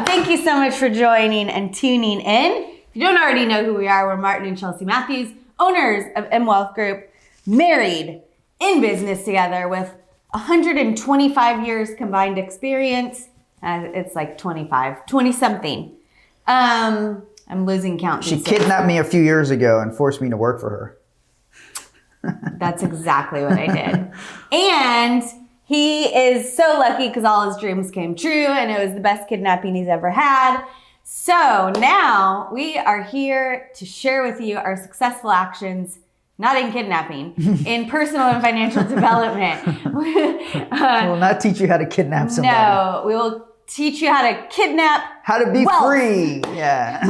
Thank you so much for joining and tuning in. If you don't already know who we are, we're Martin and Chelsea Matthews, owners of M Wealth Group, married in business together with 125 years combined experience. It's like 20 something. I'm losing count. She kidnapped me a few years ago and forced me to work for her. That's exactly what I did. And he is so lucky because all his dreams came true and it was the best kidnapping he's ever had. So now we are here to share with you our successful actions, not in kidnapping, in personal and financial development. We will not teach you how to kidnap somebody. No, we will teach you how to kidnap how to be wealth. Free. Yeah.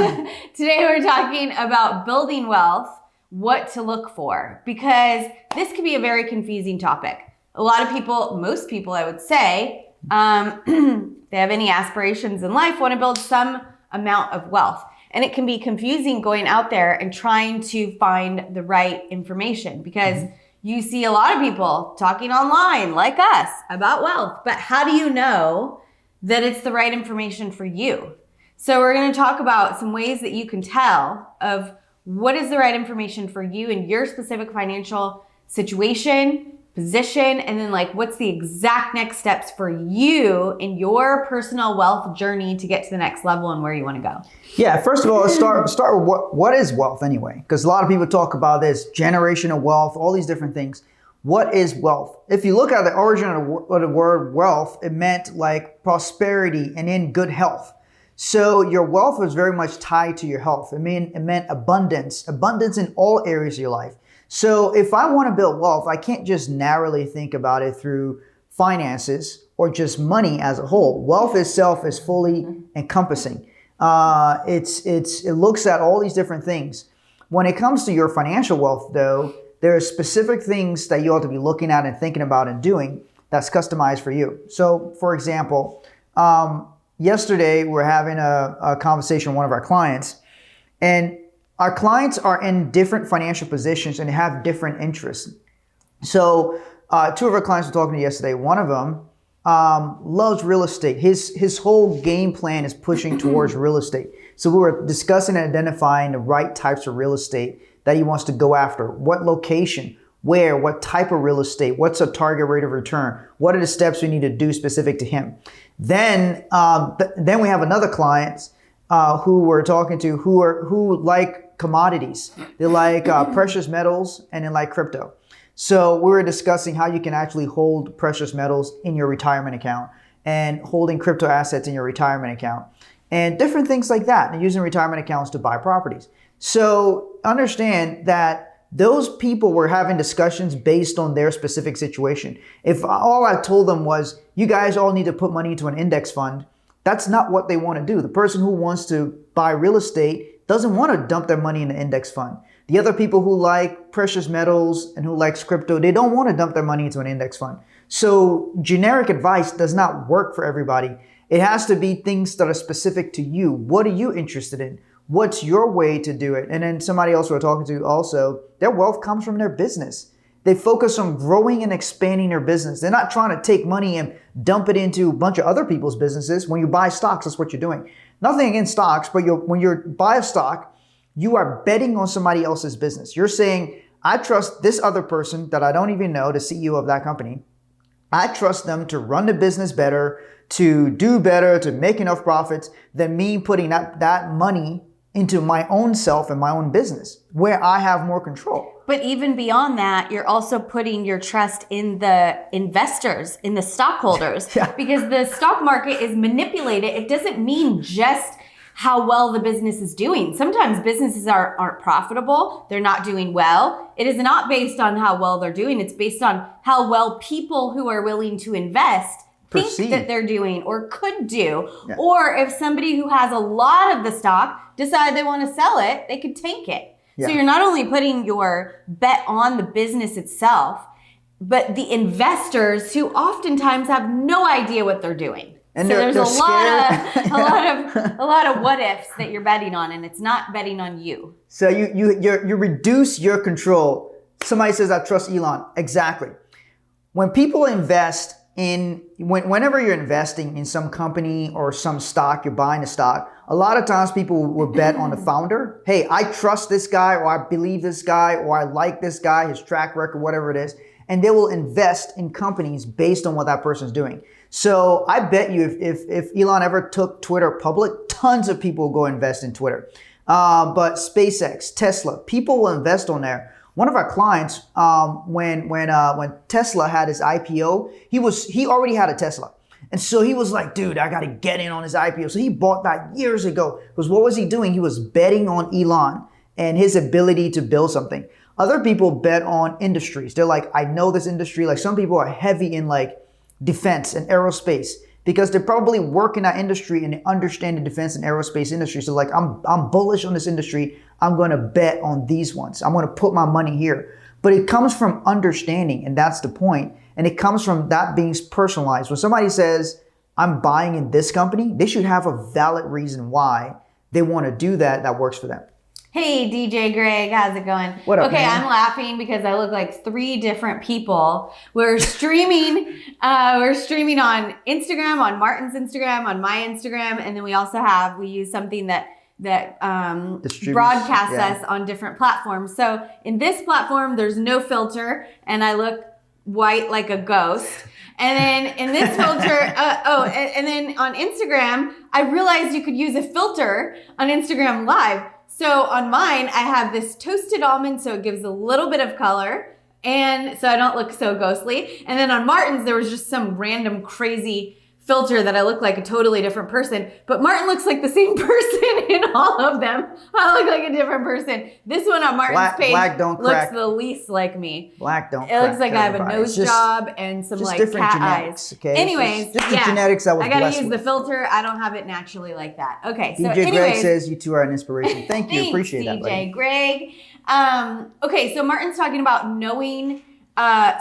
Today we're talking about building wealth, what to look for, because this can be a very confusing topic. A lot of people, most people I would say, they have any aspirations in life, want to build some amount of wealth. And it can be confusing going out there and trying to find the right information because you see a lot of people talking online like us about wealth, but how do you know that it's the right information for you? So we're going to talk about some ways that you can tell of what is the right information for you in your specific financial situation, position, and then like what's the exact next steps for you in your personal wealth journey to get to the next level and where you want to go. Yeah, first of all, let's start with what is wealth anyway? Because a lot of people talk about this generational wealth, all these different things. What is wealth? If you look at the origin of the word wealth, it meant like prosperity and in good health. So your wealth was very much tied to your health. It meant abundance in all areas of your life. So if I want to build wealth, I can't just narrowly think about it through finances or just money as a whole. Wealth itself is fully encompassing. It looks at all these different things. When it comes to your financial wealth, though, there are specific things that you ought to be looking at and thinking about and doing that's customized for you. So, for example, yesterday we're having a conversation with one of our clients, and our clients are in different financial positions and have different interests. So two of our clients were talking to me yesterday. One of them loves real estate. His whole game plan is pushing towards real estate. So we were discussing and identifying the right types of real estate that he wants to go after. What location, where, what type of real estate, what's a target rate of return, what are the steps we need to do specific to him. Then we have another client who we're talking to who like commodities. They like precious metals and they like crypto. So we were discussing how you can actually hold precious metals in your retirement account and holding crypto assets in your retirement account and different things like that, and using retirement accounts to buy properties. So understand that those people were having discussions based on their specific situation. If all I told them was, you guys all need to put money into an index fund, that's not what they want to do. The person who wants to buy real estate doesn't want to dump their money in an index fund. The other people who like precious metals and who likes crypto, they don't want to dump their money into an index fund. So generic advice does not work for everybody. It has to be things that are specific to you. What are you interested in? What's your way to do it? And then somebody else we're talking to also, their wealth comes from their business. They focus on growing and expanding their business. They're not trying to take money and dump it into a bunch of other people's businesses. When you buy stocks, that's what you're doing. Nothing against stocks, but when you buy a stock, you are betting on somebody else's business. You're saying, I trust this other person that I don't even know, the CEO of that company. I trust them to run the business better, to do better, to make enough profits than me putting that money into my own self and my own business where I have more control. But even beyond that, you're also putting your trust in the investors, in the stockholders, Yeah. Because the stock market is manipulated. It doesn't mean just how well the business is doing. Sometimes businesses aren't profitable. They're not doing well. It is not based on how well they're doing. It's based on how well people who are willing to invest think that they're doing or could do. Yeah. Or if somebody who has a lot of the stock decide they want to sell it, they could tank it. Yeah. So you're not only putting your bet on the business itself, but the investors who oftentimes have no idea what they're doing. And so there's a lot of what ifs that you're betting on, and it's not betting on you. So you reduce your control. Somebody says, I trust Elon. Exactly. When people invest whenever you're investing in some company or some stock, you're buying a stock, a lot of times people will bet on the founder. Hey, I trust this guy, or I believe this guy, or I like this guy, his track record, whatever it is. And they will invest in companies based on what that person's doing. So I bet you if Elon ever took Twitter public, tons of people will go invest in Twitter. But SpaceX, Tesla, people will invest on there. One of our clients, when Tesla had his IPO, he already had a Tesla. And so he was like, dude, I got to get in on his IPO. So he bought that years ago. Because what was he doing? He was betting on Elon and his ability to build something. Other people bet on industries. They're like, I know this industry. Like some people are heavy in like defense and aerospace because they probably work in that industry and they understand the defense and aerospace industry. So like, I'm bullish on this industry. I'm going to bet on these ones. I'm going to put my money here. But it comes from understanding, and that's the point. And it comes from that being personalized. When somebody says, I'm buying in this company, they should have a valid reason why they want to do that works for them. Hey, DJ Greg, how's it going? What up, okay, man? I'm laughing because I look like 3 different people. We're streaming on Instagram, on Martin's Instagram, on my Instagram, and then we use something that broadcasts us on different platforms. So in this platform, there's no filter, and I look white like a ghost. And then in this filter, and then on Instagram, I realized you could use a filter on Instagram Live. So on mine, I have this toasted almond, so it gives a little bit of color, and so I don't look so ghostly. And then on Martin's, there was just some random crazy filter that I look like a totally different person, but Martin looks like the same person in all of them. I look like a different person. This one on Martin's page looks the least like me. Black don't It looks like I have a nose job and some like cat genetics, eyes. Okay? Anyways, just the genetics I was I gotta blessed use with. the filter. I don't have it naturally like that. Okay, so DJ Greg says you two are an inspiration. Thank you. Thanks, Appreciate that, buddy. DJ Greg. Okay, so Martin's talking about knowing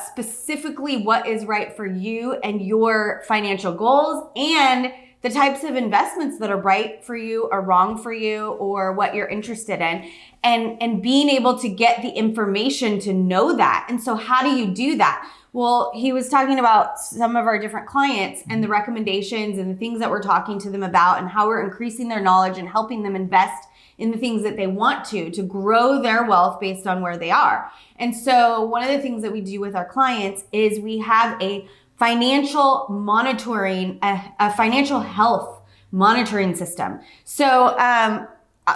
specifically what is right for you and your financial goals and the types of investments that are right for you or wrong for you or what you're interested in and being able to get the information to know that. And so how do you do that? Well, he was talking about some of our different clients and the recommendations and the things that we're talking to them about and how we're increasing their knowledge and helping them invest in the things that they want to grow their wealth based on where they are. And so one of the things that we do with our clients is we have a financial monitoring, a financial health monitoring system. So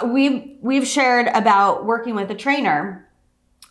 we've shared about working with a trainer,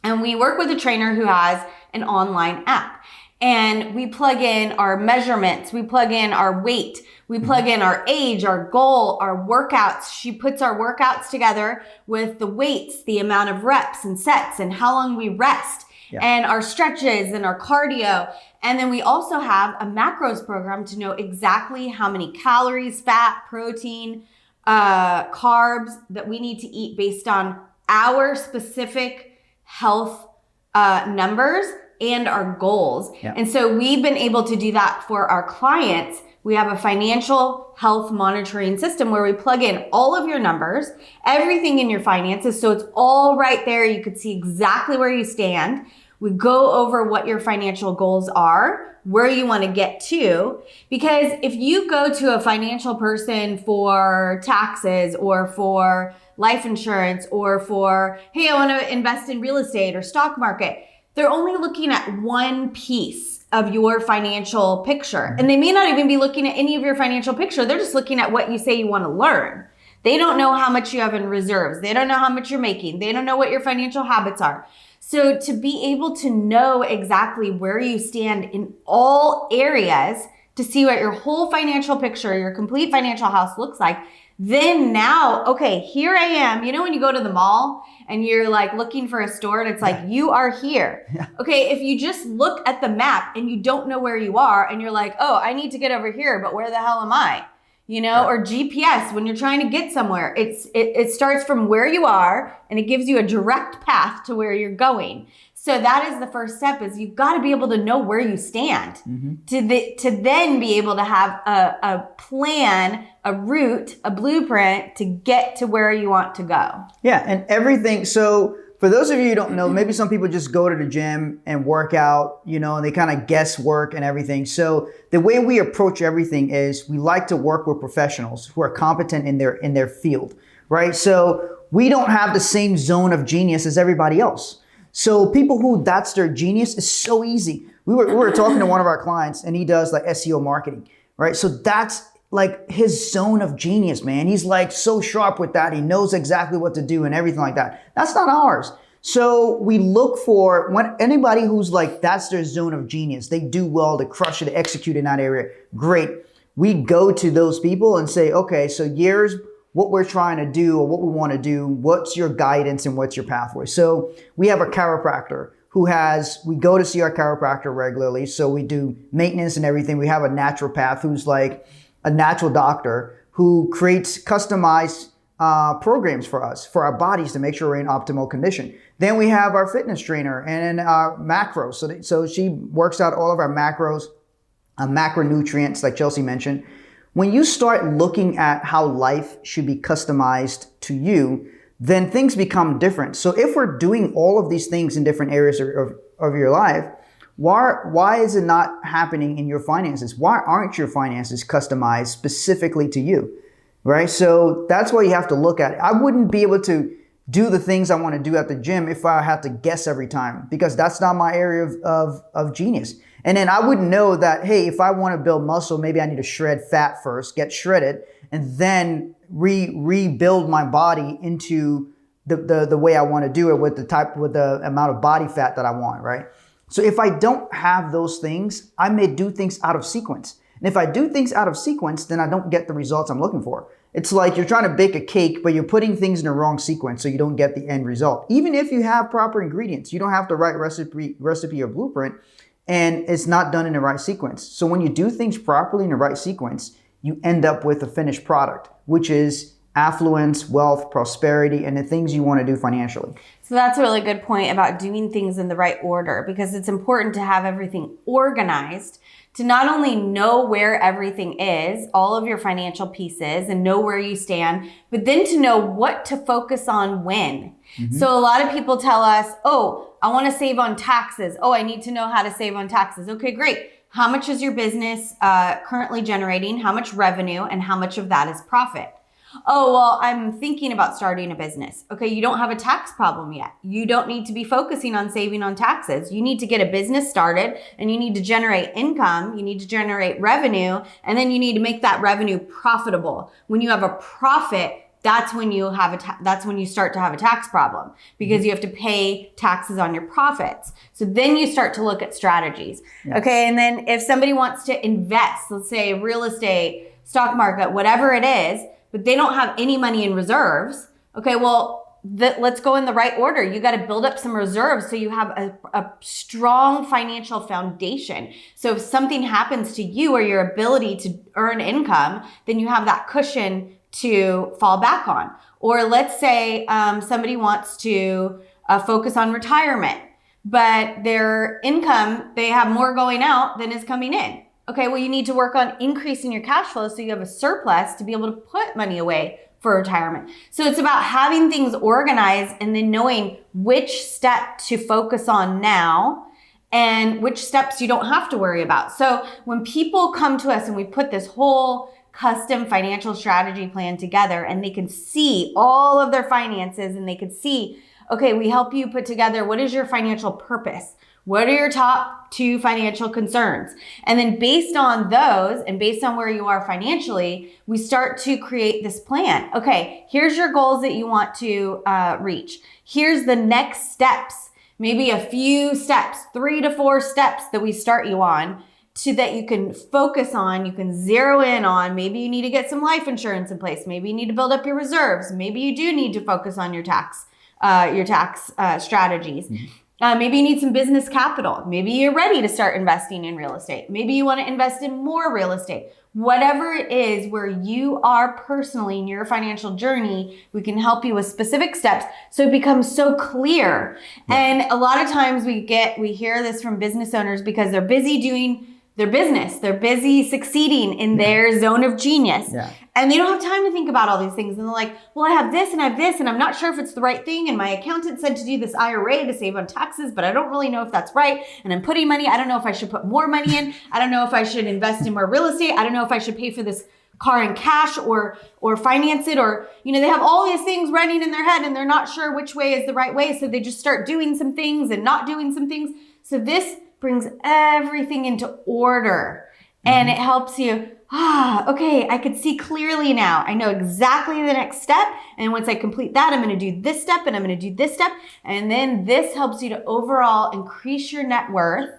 and we work with a trainer who has an online app. And we plug in our measurements, we plug in our weight, we plug in our age, our goal, our workouts. She puts our workouts together with the weights, the amount of reps and sets and how long we rest, and our stretches and our cardio. And then we also have a macros program to know exactly how many calories, fat, protein, carbs that we need to eat based on our specific health numbers and our goals. Yeah. And so we've been able to do that for our clients. We have a financial health monitoring system where we plug in all of your numbers, everything in your finances. So it's all right there. You could see exactly where you stand. We go over what your financial goals are, where you want to get to. Because if you go to a financial person for taxes or for life insurance or for, hey, I want to invest in real estate or stock market, they're only looking at one piece of your financial picture. And they may not even be looking at any of your financial picture. They're just looking at what you say you want to learn. They don't know how much you have in reserves. They don't know how much you're making. They don't know what your financial habits are. So to be able to know exactly where you stand in all areas, to see what your whole financial picture, your complete financial house looks like, then now, okay, here I am. You know when you go to the mall and you're like looking for a store and it's like, you are here. Yeah. Okay, if you just look at the map and you don't know where you are and you're like, oh, I need to get over here, but where the hell am I? You know, or GPS, when you're trying to get somewhere, it starts from where you are and it gives you a direct path to where you're going. So that is the first step, is you've got to be able to know where you stand to then be able to have a plan, a route, a blueprint to get to where you want to go. Yeah, and everything. So for those of you who don't know, maybe some people just go to the gym and work out, and they kind of guess work and everything. So the way we approach everything is we like to work with professionals who are competent in their field, right? So we don't have the same zone of genius as everybody else. So people who that's their genius is so easy. We were talking to one of our clients and he does like SEO marketing, right? So that's like his zone of genius, man. He's like so sharp with that. He knows exactly what to do and everything like that. That's not ours. So we look for anybody who's like, that's their zone of genius. They do well, they crush it, they execute in that area. Great. We go to those people and say, okay, so here's what we're trying to do or what we want to do. What's your guidance and what's your pathway? So we have a chiropractor we go to see our chiropractor regularly. So we do maintenance and everything. We have a naturopath who's like a natural doctor who creates customized programs for us, for our bodies to make sure we're in optimal condition. Then we have our fitness trainer and our macros. So she works out all of our macros, macronutrients like Chelsea mentioned. When you start looking at how life should be customized to you, then things become different. So if we're doing all of these things in different areas of your life, why is it not happening in your finances? Why aren't your finances customized specifically to you, right? So that's what you have to look at. I wouldn't be able to do the things I want to do at the gym if I had to guess every time, because that's not my area of genius. And then I wouldn't know that, hey, if I want to build muscle, maybe I need to shred fat first, get shredded, and then rebuild my body into the way I want to do it with the amount of body fat that I want, right? So if I don't have those things, I may do things out of sequence. And if I do things out of sequence, then I don't get the results I'm looking for. It's like you're trying to bake a cake, but you're putting things in the wrong sequence so you don't get the end result. Even if you have proper ingredients, you don't have the right recipe or blueprint, and it's not done in the right sequence. So when you do things properly in the right sequence, you end up with a finished product, which is affluence, wealth, prosperity, and the things you want to do financially. So that's a really good point about doing things in the right order, because it's important to have everything organized, to not only know where everything is, all of your financial pieces, and know where you stand, but then to know what to focus on when. Mm-hmm. So a lot of people tell us, oh, I want to save on taxes. Oh, I need to know how to save on taxes. Okay, great. How much is your business currently generating? How much revenue and how much of that is profit? Oh, well, I'm thinking about starting a business. Okay, you don't have a tax problem yet. You don't need to be focusing on saving on taxes. You need to get a business started and you need to generate income. You need to generate revenue, and then you need to make that revenue profitable. When you have a profit, that's when you start to have a tax problem, because you have to pay taxes on your profits. So then you start to look at strategies. Yes. Okay, and then if somebody wants to invest, let's say real estate, stock market, whatever it is, but they don't have any money in reserves. Okay, well, let's go in the right order. You got to build up some reserves so you have a strong financial foundation. So if something happens to you or your ability to earn income, then you have that cushion to fall back on. Or let's say somebody wants to focus on retirement, but their income, they have more going out than is coming in. Okay, well, you need to work on increasing your cash flow so you have a surplus to be able to put money away for retirement. So it's about having things organized and then knowing which step to focus on now and which steps you don't have to worry about. So when people come to us and we put this whole custom financial strategy plan together and they can see all of their finances and they can see, okay, we help you put together, what is your financial purpose? What are your top 2 financial concerns? And then based on those and based on where you are financially, we start to create this plan. Okay, here's your goals that you want to reach. Here's the next steps, maybe a few steps, 3 to 4 steps that we start you on, so that you can focus on, you can zero in on. Maybe you need to get some life insurance in place. Maybe you need to build up your reserves. Maybe you do need to focus on your tax strategies. Mm-hmm. Maybe you need some business capital. Maybe you're ready to start investing in real estate. Maybe you want to invest in more real estate. Whatever it is where you are personally in your financial journey, we can help you with specific steps so it becomes so clear. Yeah. And a lot of times we hear this from business owners because they're busy doing their business. They're busy succeeding in their zone of genius. Yeah. And they don't have time to think about all these things. And they're like, well, I have this and I have this, and I'm not sure if it's the right thing. And my accountant said to do this IRA to save on taxes, but I don't really know if that's right. And I'm putting money. I don't know if I should put more money in. I don't know if I should invest in more real estate. I don't know if I should pay for this car in cash or finance it, or, you know, they have all these things running in their head and they're not sure which way is the right way. So they just start doing some things and not doing some things. So this brings everything into order and it helps you, okay, I could see clearly now. I know exactly the next step. And once I complete that, I'm going to do this step and I'm going to do this step. And then this helps you to overall increase your net worth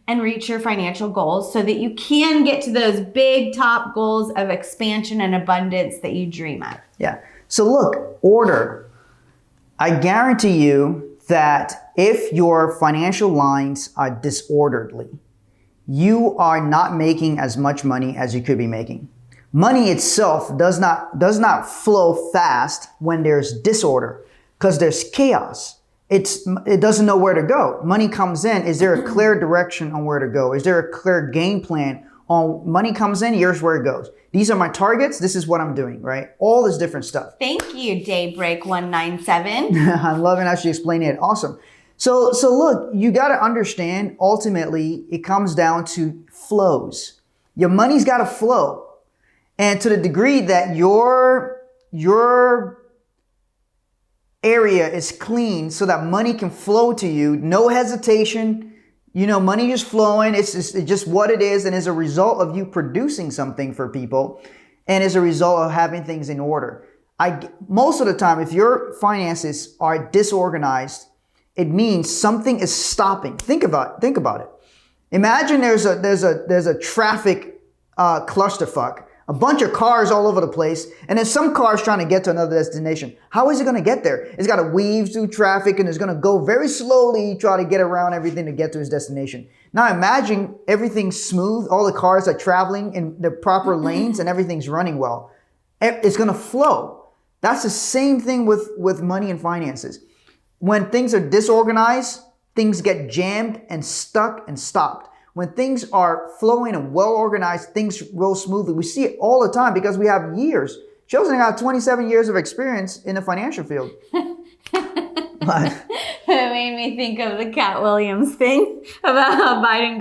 and reach your financial goals so that you can get to those big top goals of expansion and abundance that you dream of. Yeah. So look, order. I guarantee you that if your financial lines are disorderly, you are not making as much money as you could be making. Money itself does not flow fast when there's disorder because there's chaos. It doesn't know where to go. Money comes in. Is there a clear direction on where to go? Is there a clear game plan on money comes in? Here's where it goes. These are my targets. This is what I'm doing, right? All this different stuff. Thank you, Daybreak197. I'm loving how she explained it. Awesome. So look, you got to understand, ultimately, it comes down to flows. Your money's got to flow. And to the degree that your area is clean so that money can flow to you, no hesitation, you know, money just flowing. It's just what it is. And as a result of you producing something for people and as a result of having things in order. Most of the time, if your finances are disorganized, it means something is stopping. Think about it. Imagine there's a traffic clusterfuck. A bunch of cars all over the place, and then some cars trying to get to another destination. How is it going to get there? It's got to weave through traffic, and it's going to go very slowly, try to get around everything to get to its destination. Now imagine everything's smooth, all the cars are traveling in the proper lanes, and everything's running well. It's going to flow. That's the same thing with money and finances. When things are disorganized, things get jammed and stuck and stopped. When things are flowing and well organized, things roll smoothly. We see it all the time because we have years. Chosen got 27 years of experience in the financial field. But it made me think of the Cat Williams thing about how Biden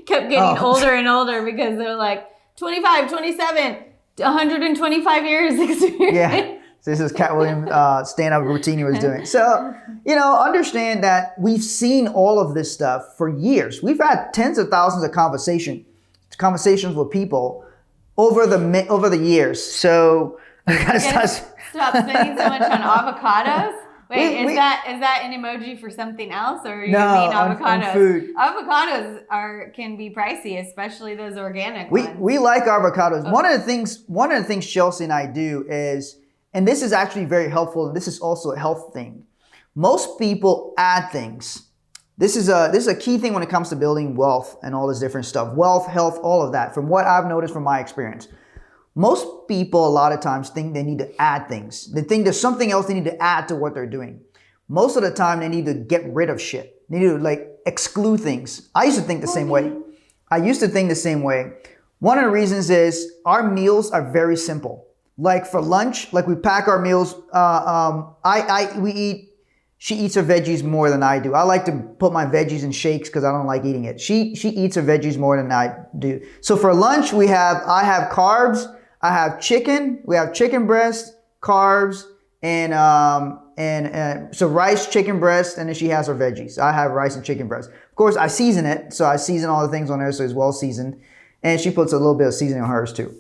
kept getting older and older because they're like 25, 27, 125 years experience. Yeah. So this is Cat Williams' stand-up routine he was doing. So, you know, understand that we've seen all of this stuff for years. We've had tens of thousands of conversations with people over the years. So I gotta stop spending so much on avocados. Wait, is that an emoji for something else, or you mean avocados? On food. Avocados can be pricey, especially those organic ones. We like avocados. Okay. One of the things Chelsea and I do is, and this is actually very helpful, and this is also a health thing. Most people add things. This is a key thing when it comes to building wealth and all this different stuff. Wealth, health, all of that, from what I've noticed from my experience. Most people a lot of times think they need to add things. They think there's something else they need to add to what they're doing. Most of the time they need to get rid of shit. They need to exclude things. I used to think the same way. One of the reasons is our meals are very simple. Like for lunch, we pack our meals. She eats her veggies more than I do. I like to put my veggies in shakes because I don't like eating it. She eats her veggies more than I do. So for lunch, I have carbs. I have chicken. We have chicken breast, carbs, and so rice, chicken breast, and then she has her veggies. I have rice and chicken breast. Of course, I season it, so I season all the things on there so it's well seasoned, and she puts a little bit of seasoning on hers too.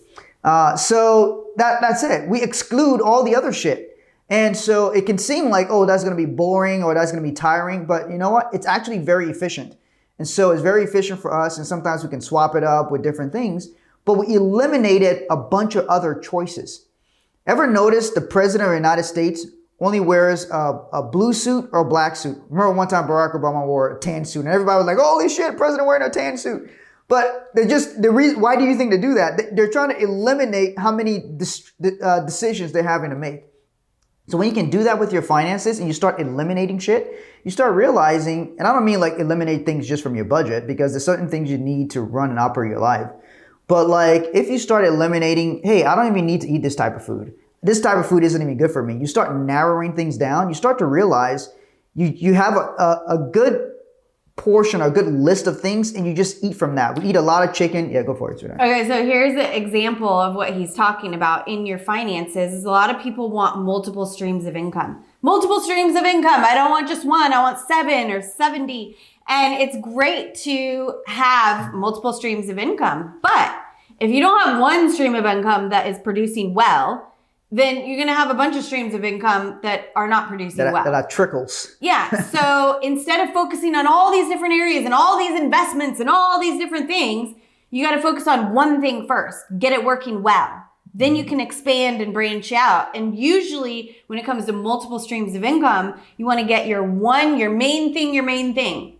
So that's it. We exclude all the other shit. And so it can seem like, oh, that's going to be boring or that's going to be tiring. But you know what? It's actually very efficient. And so it's very efficient for us. And sometimes we can swap it up with different things. But we eliminated a bunch of other choices. Ever notice the president of the United States only wears a blue suit or a black suit? Remember one time Barack Obama wore a tan suit. And everybody was like, holy shit, president wearing a tan suit. But why do you think they do that? They're trying to eliminate how many decisions they're having to make. So when you can do that with your finances and you start eliminating shit, you start realizing, and I don't mean eliminate things just from your budget, because there's certain things you need to run and operate your life. But like if you start eliminating, hey, I don't even need to eat this type of food. This type of food isn't even good for me. You start narrowing things down. You start to realize you have a good portion, a good list of things, and you just eat from that. We eat a lot of chicken. Yeah, go for it, sweetheart. Okay, so here's the example of what he's talking about in your finances is a lot of people want multiple streams of income. Multiple streams of income. I don't want just one. I want 7 or 70. And it's great to have multiple streams of income. But if you don't have one stream of income that is producing well, then you're going to have a bunch of streams of income that are not producing well. That are trickles. Yeah. So instead of focusing on all these different areas and all these investments and all these different things, you got to focus on one thing first. Get it working well. Then you can expand and branch out. And usually when it comes to multiple streams of income, you want to get your main thing.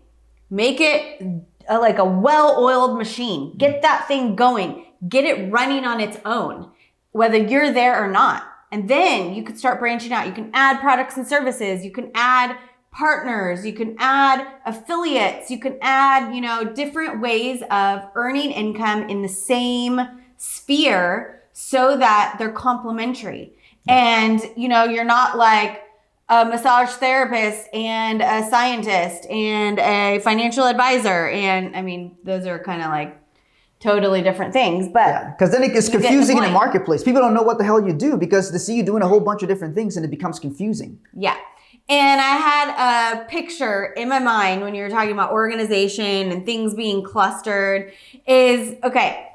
Make it like a well-oiled machine. Get that thing going. Get it running on its own, whether you're there or not. And then you could start branching out. You can add products and services. You can add partners. You can add affiliates. You can add, different ways of earning income in the same sphere so that they're complementary. And, you're not like a massage therapist and a scientist and a financial advisor. And I mean, those are kind of like totally different things, but because then it gets confusing in the marketplace. People don't know what the hell you do because they see you doing a whole bunch of different things and it becomes confusing. Yeah. And I had a picture in my mind when you were talking about organization and things being clustered is, okay,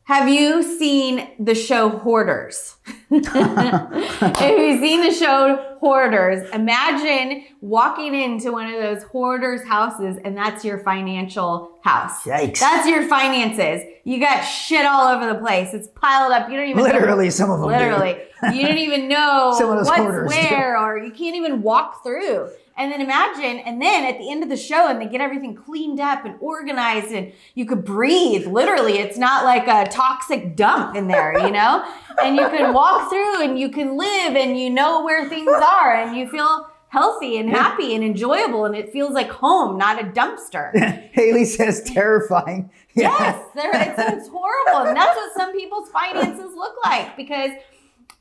have you seen the show Hoarders? Have you seen the show Hoarders? Imagine walking into one of those hoarders' houses and that's your financial house. Yikes. That's your finances. You got shit all over the place. It's piled up. You don't even literally, some of them literally. You don't even know what's where, do. or you can't even walk through. And then imagine, and then at the end of the show, and they get everything cleaned up and organized, and you could breathe. Literally, it's not like a toxic dump in there, And you can walk through, and you can live, and you know where things are, and you feel healthy and happy and enjoyable, and it feels like home, not a dumpster. Haley says terrifying. Yes, it's horrible, and that's what some people's finances look like because.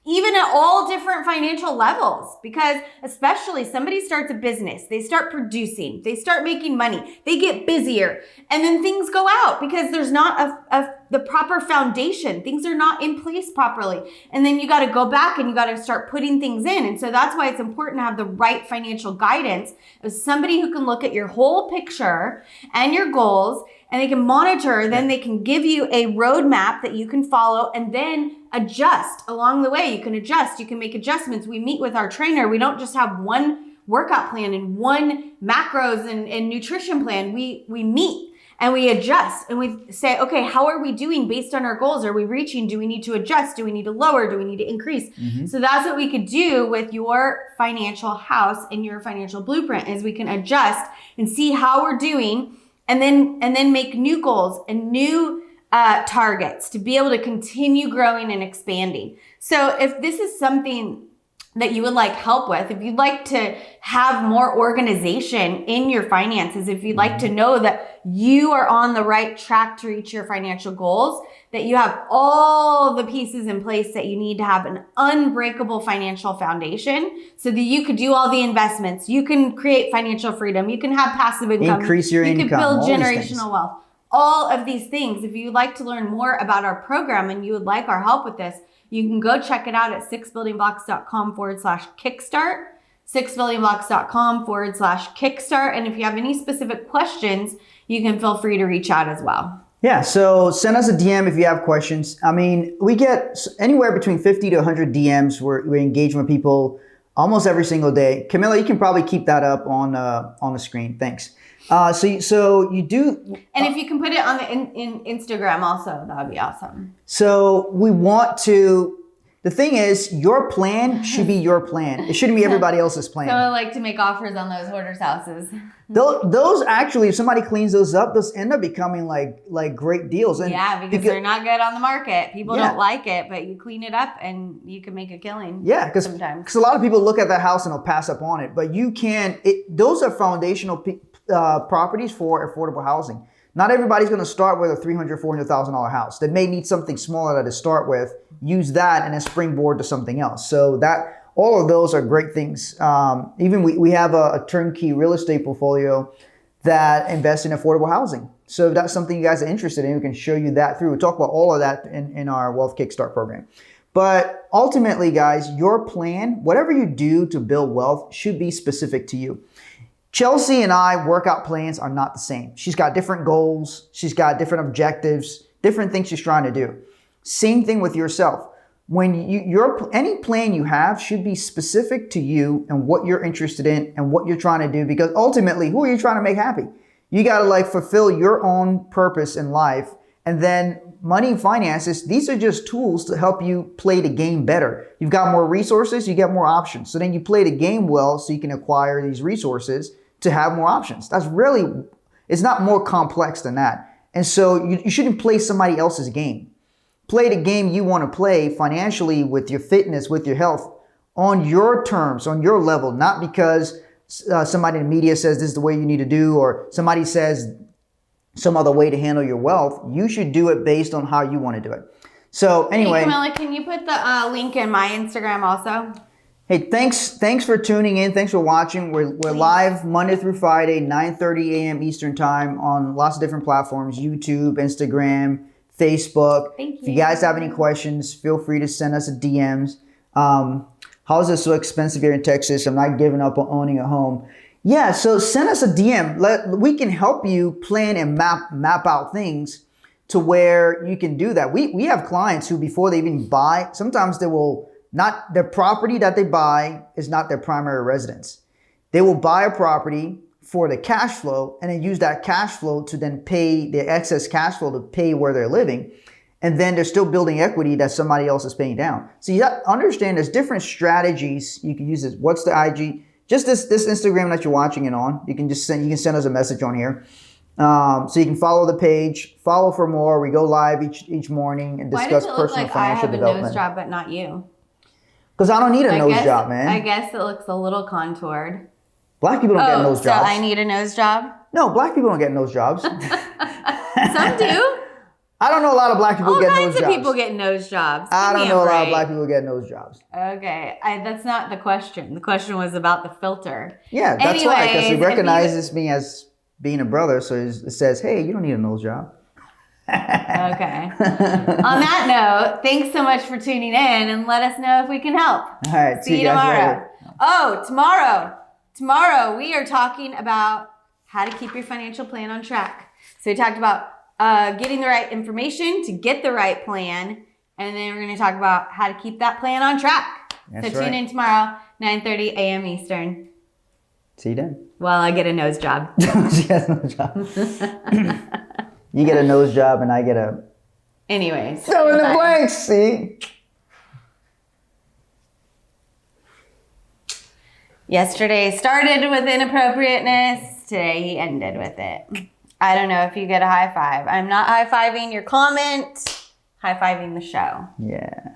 Even at all different financial levels, because especially somebody starts a business, they start producing, they start making money, they get busier, and then things go out because there's not the proper foundation. Things are not in place properly. And then you got to go back and you got to start putting things in. And so that's why it's important to have the right financial guidance of somebody who can look at your whole picture and your goals, and they can monitor, then they can give you a roadmap that you can follow and then adjust along the way. You can adjust, you can make adjustments. We meet with our trainer. We don't just have one workout plan and one macros and nutrition plan. We meet and we adjust and we say, okay, how are we doing based on our goals? Are we reaching? Do we need to adjust? Do we need to lower? Do we need to increase? Mm-hmm. So that's what we could do with your financial house and your financial blueprint is we can adjust and see how we're doing and then make new goals and new targets to be able to continue growing and expanding. So if this is something that you would like help with, if you'd like to have more organization in your finances, if you'd like to know that you are on the right track to reach your financial goals, that you have all the pieces in place that you need to have an unbreakable financial foundation so that you could do all the investments, you can create financial freedom, you can have passive income, increase your income, you can build generational wealth. All of these things. If you'd like to learn more about our program and you would like our help with this, you can go check it out at 6buildingblocks.com/kickstart, 6buildingblocks.com/kickstart. And if you have any specific questions, you can feel free to reach out as well. Yeah, so send us a DM if you have questions. I mean, we get anywhere between 50 to 100 DMs. We're engaging with people almost every single day. Camilla, you can probably keep that up on the screen. Thanks. So you do, and if you can put it on the in Instagram also, that would be awesome. So we want to. The thing is, your plan should be your plan. It shouldn't be everybody else's plan. So I like to make offers on those hoarders' houses. Those actually, if somebody cleans those up, those end up becoming like great deals. And because they're not good on the market. People don't like it, but you clean it up and you can make a killing. Yeah, because a lot of people look at that house and they'll pass up on it. But you can. Those are foundational properties for affordable housing. Not everybody's going to start with a $300,000, $400,000 house. They may need something smaller to start with, use that and then springboard to something else. So that all of those are great things. Even we have a turnkey real estate portfolio that invests in affordable housing. So if that's something you guys are interested in, we can show you that through. We'll talk about all of that in our Wealth Kickstart program. But ultimately, guys, your plan, whatever you do to build wealth, should be specific to you. Chelsea and I workout plans are not the same. She's got different goals. She's got different objectives, different things she's trying to do. Same thing with yourself. When any plan you have should be specific to you and what you're interested in and what you're trying to do, because ultimately, who are you trying to make happy? You got to fulfill your own purpose in life. And then money and finances, these are just tools to help you play the game better. You've got more resources, you get more options. So then you play the game well so you can acquire these resources to have more options. It's not more complex than that. And so you shouldn't play somebody else's game. Play the game you want to play financially, with your fitness, with your health, on your terms, on your level, not because somebody in the media says this is the way you need to do, or somebody says some other way to handle your wealth. You should do it based on how you want to do it. So anyway. Hey, Camilla, can you put the link in my Instagram also? Hey, thanks for tuning in. Thanks for watching. We're live Monday through Friday, 9:30 a.m. Eastern time on lots of different platforms, YouTube, Instagram, Facebook. Thank you. If you guys have any questions, feel free to send us a DMs. How is it so expensive here in Texas? I'm not giving up on owning a home. Yeah, so send us a DM. We can help you plan and map out things to where you can do that. We have clients who, before they even buy, sometimes they will not, their property that they buy is not their primary residence. They will buy a property for the cash flow and then use that cash flow to then pay their excess cash flow to pay where they're living. And then they're still building equity that somebody else is paying down. So you have to understand there's different strategies you can use. What's the IG? Just this Instagram that you're watching it on. You can send us a message on here. So you can follow the page, follow for more. We go live each morning and discuss personal financial development. Why does it look like I have a nose job but not you? Because I don't need a nose job, man. I guess it looks a little contoured. Black people don't get nose jobs. So I need a nose job? No, black people don't get nose jobs. Some do. I don't know a lot of black people get nose jobs. All kinds of people get nose jobs. I don't know a lot of black people get nose jobs. Okay, that's not the question. The question was about the filter. Yeah, that's why, because he recognizes me as being a brother, so it says, hey, you don't need a nose job. Okay. On that note, thanks so much for tuning in, and let us know if we can help. All right, see you tomorrow. Oh, tomorrow we are talking about how to keep your financial plan on track. So we talked about getting the right information to get the right plan. And then we're going to talk about how to keep that plan on track. That's so tune in tomorrow, 9:30 a.m. Eastern. See you then. Well, I get a nose job. She has a nose job. You get a nose job and I get a... Anyways. Fill in the blanks, see? Yesterday started with inappropriateness. Today he ended with it. I don't know if you get a high five. I'm not high-fiving your comment, high-fiving the show. Yeah.